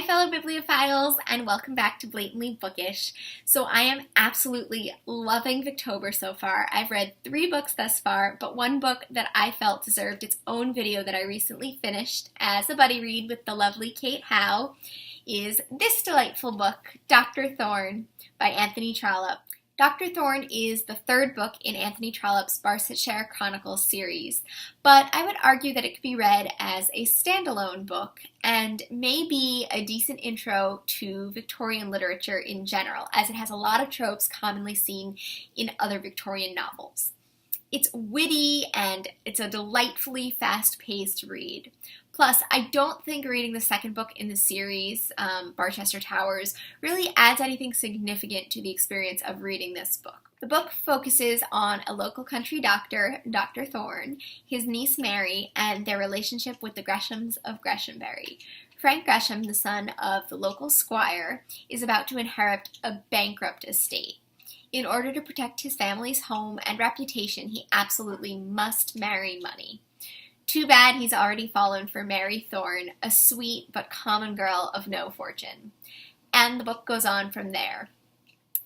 Hi fellow bibliophiles, and welcome back to Blatantly Bookish. So I am absolutely loving Victober so far. I've read 3 books thus far, but one book that I felt deserved its own video that I recently finished as a buddy read with the lovely Kate Howe is this delightful book, Dr. Thorne by Anthony Trollope. Dr. Thorne is the 3rd book in Anthony Trollope's Barsetshire Chronicles series, but I would argue that it could be read as a standalone book and may be a decent intro to Victorian literature in general, as it has a lot of tropes commonly seen in other Victorian novels. It's witty and it's a delightfully fast-paced read. Plus, I don't think reading the 2nd book in the series, Barchester Towers, really adds anything significant to the experience of reading this book. The book focuses on a local country doctor, Dr. Thorne, his niece Mary, and their relationship with the Greshams of Greshambury. Frank Gresham, the son of the local squire, is about to inherit a bankrupt estate. In order to protect his family's home and reputation, he absolutely must marry money. Too bad he's already fallen for Mary Thorne, a sweet but common girl of no fortune. And the book goes on from there.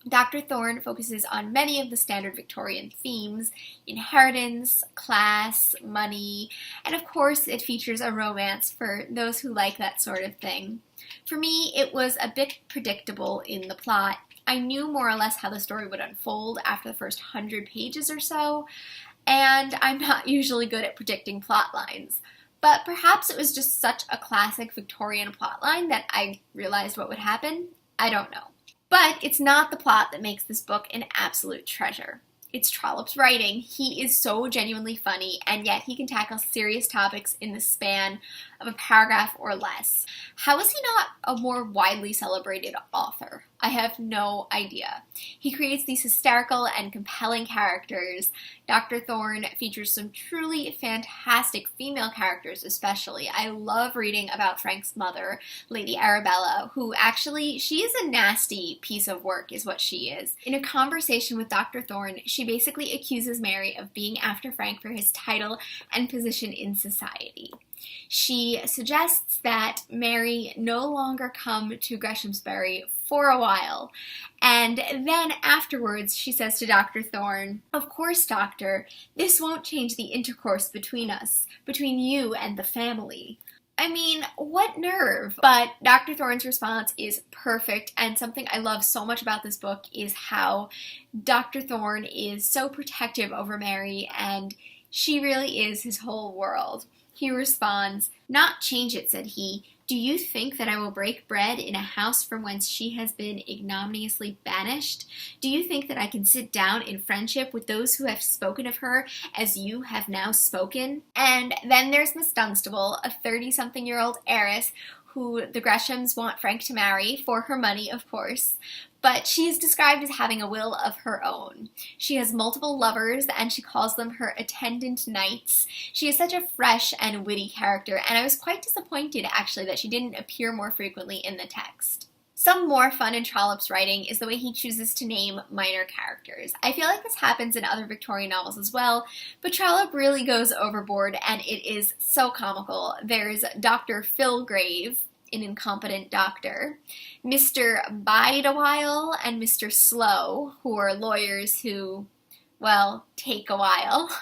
Dr. Thorne focuses on many of the standard Victorian themes: inheritance, class, money, and of course it features a romance for those who like that sort of thing. For me, it was a bit predictable in the plot. I knew more or less how the story would unfold after the first 100 pages or so, and I'm not usually good at predicting plot lines. But perhaps it was just such a classic Victorian plotline that I realized what would happen. I don't know. But it's not the plot that makes this book an absolute treasure. It's Trollope's writing. He is so genuinely funny, and yet he can tackle serious topics in the span of a paragraph or less. How is he not a more widely celebrated author? I have no idea. He creates these hysterical and compelling characters. Dr. Thorne features some truly fantastic female characters especially. I love reading about Frank's mother, Lady Arabella, who actually, she is a nasty piece of work is what she is. In a conversation with Dr. Thorne, she basically accuses Mary of being after Frank for his title and position in society. She suggests that Mary no longer come to Greshamsbury for a while, and then afterwards she says to Dr. Thorne, "Of course, Doctor, this won't change the intercourse between us, between you and the family." I mean, what nerve? But Dr. Thorne's response is perfect, and something I love so much about this book is how Dr. Thorne is so protective over Mary, and she really is his whole world. He responds, "Not change it," said he. "Do you think that I will break bread in a house from whence she has been ignominiously banished? Do you think that I can sit down in friendship with those who have spoken of her as you have now spoken?" And then there's Miss Dunstable, a 30-something-year-old heiress who the Greshams want Frank to marry, for her money, of course. But she is described as having a will of her own. She has multiple lovers, and she calls them her attendant knights. She is such a fresh and witty character, and I was quite disappointed, actually, that she didn't appear more frequently in the text. Some more fun in Trollope's writing is the way he chooses to name minor characters. I feel like this happens in other Victorian novels as well, but Trollope really goes overboard, and it is so comical. There's Dr. Philgrave, an incompetent doctor, Mr. Bide-a-while, and Mr. Slow, who are lawyers who, well, take a while.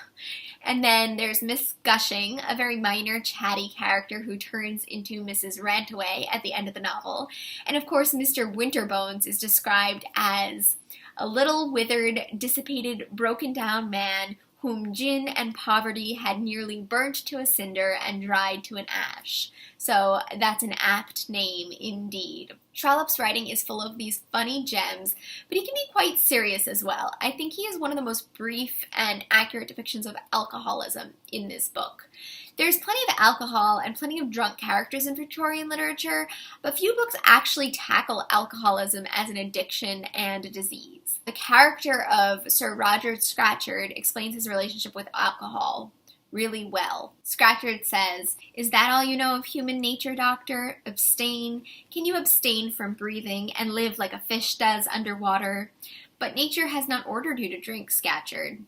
And then there's Miss Gushing, a very minor, chatty character who turns into Mrs. Rantaway at the end of the novel. And of course, Mr. Winterbones is described as a little withered, dissipated, broken-down man whom gin and poverty had nearly burnt to a cinder and dried to an ash. So that's an apt name indeed. Trollope's writing is full of these funny gems, but he can be quite serious as well. I think he is one of the most brief and accurate depictions of alcoholism in this book. There's plenty of alcohol and plenty of drunk characters in Victorian literature, but few books actually tackle alcoholism as an addiction and a disease. The character of Sir Roger Scatcherd explains his relationship with alcohol really well. Scatcherd says, "Is that all you know of human nature, Doctor? Abstain? Can you abstain from breathing and live like a fish does underwater? But nature has not ordered you to drink, Scatcherd."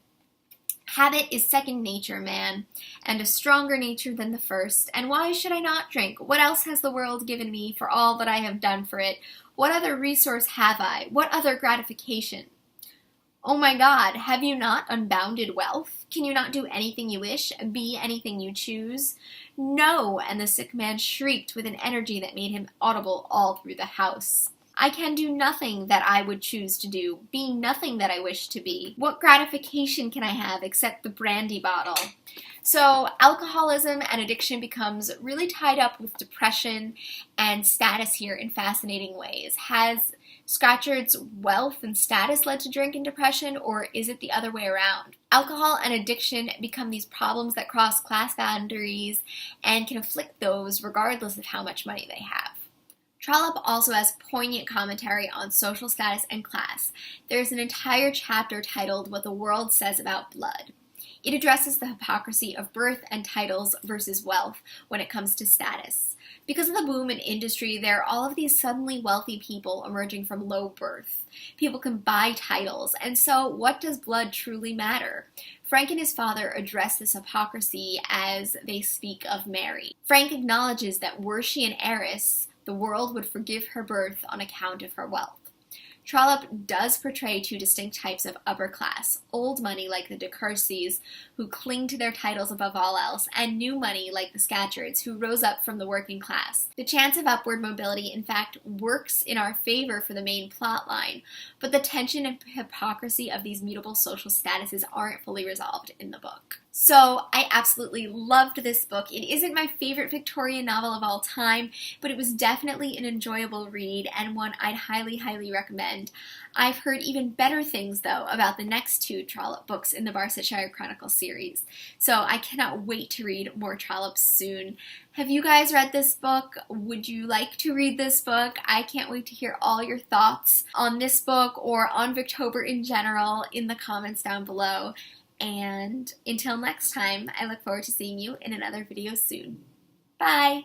Habit is second nature, man, and a stronger nature than the first. And why should I not drink? What else has the world given me for all that I have done for it? What other resource have I? What other gratification? Oh my God, have you not unbounded wealth? Can you not do anything you wish, be anything you choose? No, and the sick man shrieked with an energy that made him audible all through the house. I can do nothing that I would choose to do, be nothing that I wish to be. What gratification can I have except the brandy bottle? So alcoholism and addiction becomes really tied up with depression and status here in fascinating ways. Has Scatcherd's wealth and status led to drink and depression, or is it the other way around? Alcohol and addiction become these problems that cross class boundaries and can afflict those regardless of how much money they have. Trollope also has poignant commentary on social status and class. There's an entire chapter titled What the World Says About Blood. It addresses the hypocrisy of birth and titles versus wealth when it comes to status. Because of the boom in industry, there are all of these suddenly wealthy people emerging from low birth. People can buy titles, and so what does blood truly matter? Frank and his father address this hypocrisy as they speak of Mary. Frank acknowledges that were she an heiress, the world would forgive her birth on account of her wealth. Trollope does portray two distinct types of upper class: old money like the de Courcys, who cling to their titles above all else, and new money like the Scatcherds, who rose up from the working class. The chance of upward mobility, in fact, works in our favor for the main plot line, but the tension and hypocrisy of these mutable social statuses aren't fully resolved in the book. So I absolutely loved this book. It isn't my favorite Victorian novel of all time, but it was definitely an enjoyable read and one I'd highly, highly recommend. I've heard even better things, though, about the next two Trollope books in the Barsetshire Chronicles series, so I cannot wait to read more Trollope soon. Have you guys read this book? Would you like to read this book? I can't wait to hear all your thoughts on this book or on Victober in general in the comments down below. And until next time, I look forward to seeing you in another video soon. Bye!